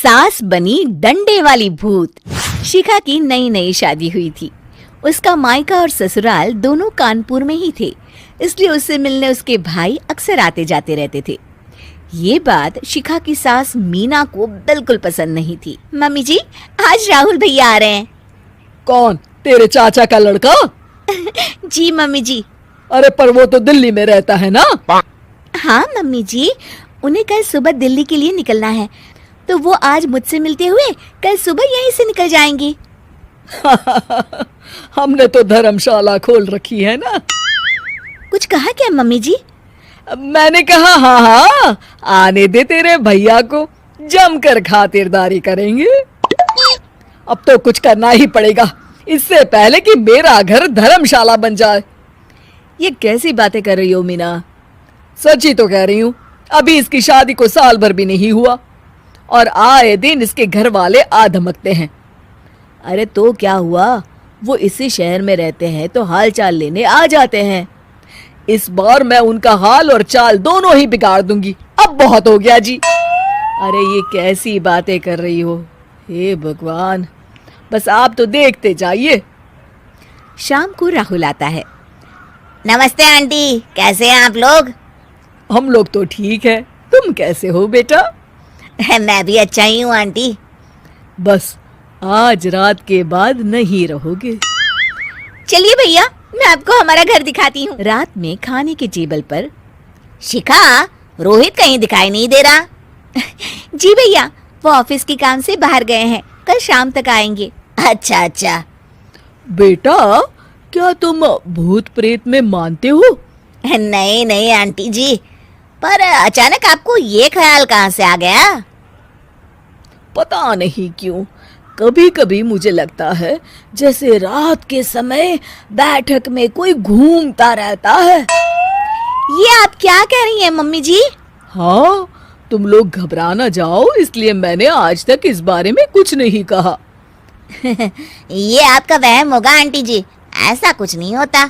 सास बनी डंडे वाली भूत। शिखा की नई नई शादी हुई थी। उसका मायका और ससुराल दोनों कानपुर में ही थे, इसलिए उससे मिलने उसके भाई अक्सर आते जाते रहते थे। ये बात शिखा की सास मीना को बिल्कुल पसंद नहीं थी। मम्मी जी, आज राहुल भैया आ रहे हैं। कौन, तेरे चाचा का लड़का? जी मम्मी जी। अरे पर वो तो दिल्ली में रहता है ना? हाँ मम्मी जी, उन्हें कल सुबह दिल्ली के लिए निकलना है, तो वो आज मुझसे मिलते हुए कल सुबह यहीं से निकल जाएंगे। हमने तो धर्मशाला खोल रखी है ना। कुछ कहा क्या मम्मी जी? मैंने कहा हाँ हाँ, आने दे तेरे भैया को, जमकर खातिरदारी करेंगे। अब तो कुछ करना ही पड़ेगा, इससे पहले कि मेरा घर धर्मशाला बन जाए। ये कैसी बातें कर रही हो मीना? सच ही तो कह रही हूँ। अभी इसकी शादी को साल भर भी नहीं हुआ और आए दिन इसके घर वाले आ धमकते हैं। अरे तो क्या हुआ, वो इसी शहर में रहते हैं तो हाल चाल लेने आ जाते हैं। इस बार मैं उनका हाल और चाल दोनों ही बिगाड़ दूंगी। अब बहुत हो गया जी। अरे ये कैसी बातें कर रही हो, हे भगवान। बस आप तो देखते जाइए। शाम को राहुल आता है। नमस्ते आंटी, कैसे हैं आप लोग? हम लोग तो ठीक है, तुम कैसे हो बेटा? मैं भी अच्छा ही हूँ आंटी। बस आज रात के बाद नहीं रहोगे। चलिए भैया, मैं आपको हमारा घर दिखाती हूँ। रात में खाने के टेबल पर शिखा, रोहित कहीं दिखाई नहीं दे रहा। जी भैया, वो ऑफिस के काम से बाहर गए हैं, कल शाम तक आएंगे। अच्छा अच्छा। बेटा, क्या तुम भूत प्रेत में मानते हो? नहीं नहीं आंटी जी, पर अचानक आपको ये ख्याल कहाँ से आ गया? पता नहीं क्यों, कभी कभी मुझे लगता है जैसे रात के समय बैठक में कोई घूमता रहता है। ये आप क्या कह रही हैं मम्मी जी? हाँ, तुम लोग घबरा ना जाओ, इसलिए मैंने आज तक इस बारे में कुछ नहीं कहा। ये आपका वहम होगा आंटी जी, ऐसा कुछ नहीं होता।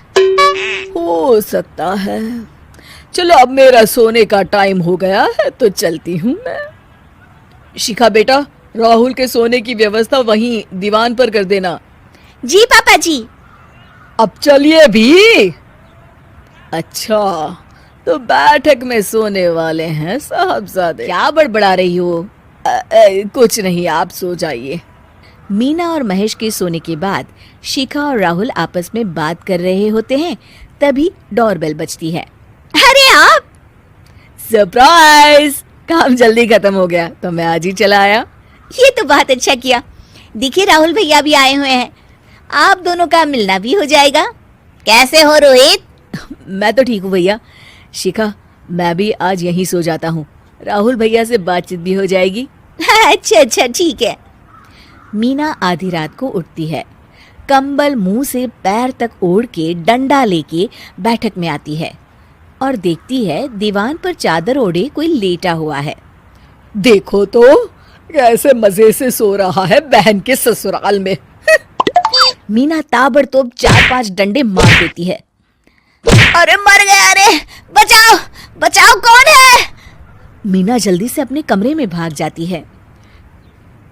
हो सकता है। चलो अब मेरा सोने का टाइम हो गया है तो चलती हूँ मैं। शिखा बेटा, राहुल के सोने की व्यवस्था वहीं दीवान पर कर देना। जी पापा जी। अब चलिए भी। अच्छा, तो बैठक में सोने वाले हैं साहबजादे। क्या बड़बड़ा रही हो? कुछ नहीं, आप सो जाइए। मीना और महेश के सोने के बाद शिखा और राहुल आपस में बात कर रहे होते हैं, तभी डोरबेल बजती है। अरे आप! सरप्राइज! काम जल्दी खत्म हो गया तो मैं आज ही चला आया। ये तो बहुत अच्छा किया। देखिए राहुल भैया भी आए हुए हैं, आप दोनों का मिलना भी हो जाएगा। कैसे हो रोहित? मैं तो ठीक हूँ भैया। शिखा, मैं भी आज यहीं सो जाता हूँ, राहुल भैया से बातचीत भी हो जाएगी। अच्छा अच्छा, ठीक है। मीना आधी रात को उठती है, कंबल मुंह से पैर तक ओढ़ के डंडा लेके बैठक में आती है और देखती है दीवान पर चादर ओढ़े कोई लेटा हुआ है। देखो तो कैसे मजे से सो रहा है बहन के ससुराल में। मीना ताबड़तोड़ 4-5 डंडे मार देती है। अरे मर गया, अरे बचाओ बचाओ, कौन है? मीना जल्दी से अपने कमरे में भाग जाती है।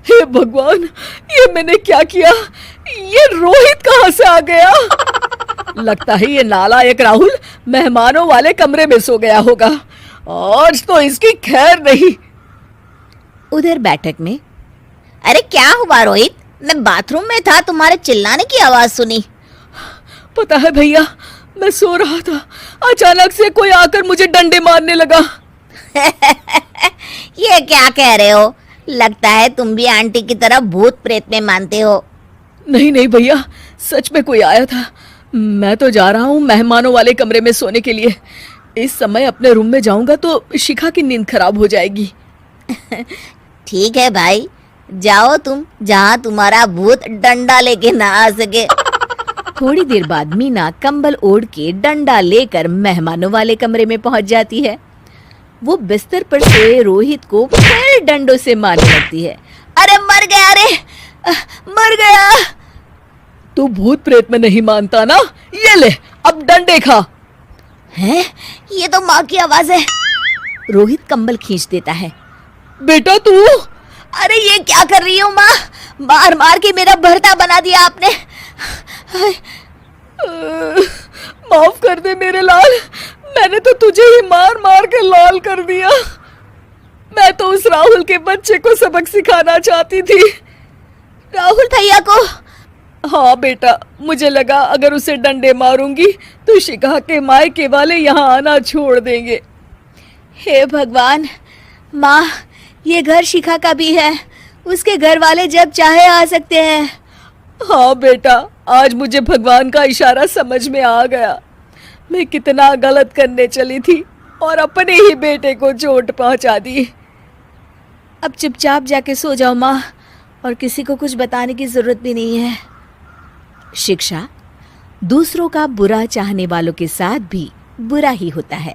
हे भगवान, ये मैंने क्या किया? ये रोहित कहाँ से आ गया? लगता है ये नालायक राहुल मेहमानों वाले कमरे में सो गया होगा। आज तो इसकी खैर नहीं। उधर बैठक में, अरे क्या हुआ रोहित? मैं बाथरूम में था, तुम्हारे चिल्लाने की आवाज सुनी। पता है भैया, मैं सो रहा था, अचानक से कोई आकर मुझे डंडे मारने लगा। ये क्या कह रहे हो? लगता है तुम भी आंटी की तरह भूत प्रेत में मानते हो। नहीं नहीं भैया, सच में कोई आया था। मैं तो जा रहा हूँ मेहमानों वाले कमरे में सोने के लिए। इस समय अपने रूम में जाऊंगा तो शिखा की नींद खराब हो जाएगी। ठीक है भाई, जाओ तुम, जहाँ तुम्हारा भूत डंडा लेके ना आ सके। थोड़ी देर बाद मीना कंबल ओढ़ के डंडा लेकर मेहमानों वाले कमरे में पहुंच जाती है। वो बिस्तर पर सोए रोहित को फिर डंडों से मारने लगती है। अरे मर गया, अरे मर गया। तू भूत प्रेत में नहीं मानता ना? ये ले, अब डंडे खा। हैं? ये तो माँ की आवाज है। रोहित कंबल खींच देता है। बेटा तू, अरे ये क्या कर रही हो माँ? मार मार के मेरा भरता बना दिया आपने। माफ कर दे मेरे लाल, मैंने तो तुझे ही मार मार के लाल कर दिया। मैं तो उस राहुल के बच्चे को सबक सिखाना चाहती थी। राहुल भैया को? हाँ बेटा, मुझे लगा अगर उसे डंडे मारूंगी तो शिखा के मायके वाले यहाँ आना छोड़ देंगे। हे भगवान, माँ ये घर शिखा का भी है, उसके घर वाले जब चाहे आ सकते हैं। हाँ बेटा, आज मुझे भगवान का इशारा समझ में आ गया। मैं कितना गलत करने चली थी और अपने ही बेटे को चोट पहुंचा दी। अब चुपचाप जाके सो जाओ माँ, और किसी को कुछ बताने की जरूरत भी नहीं है। शिक्षा दूसरों का बुरा चाहने वालों के साथ भी बुरा ही होता है।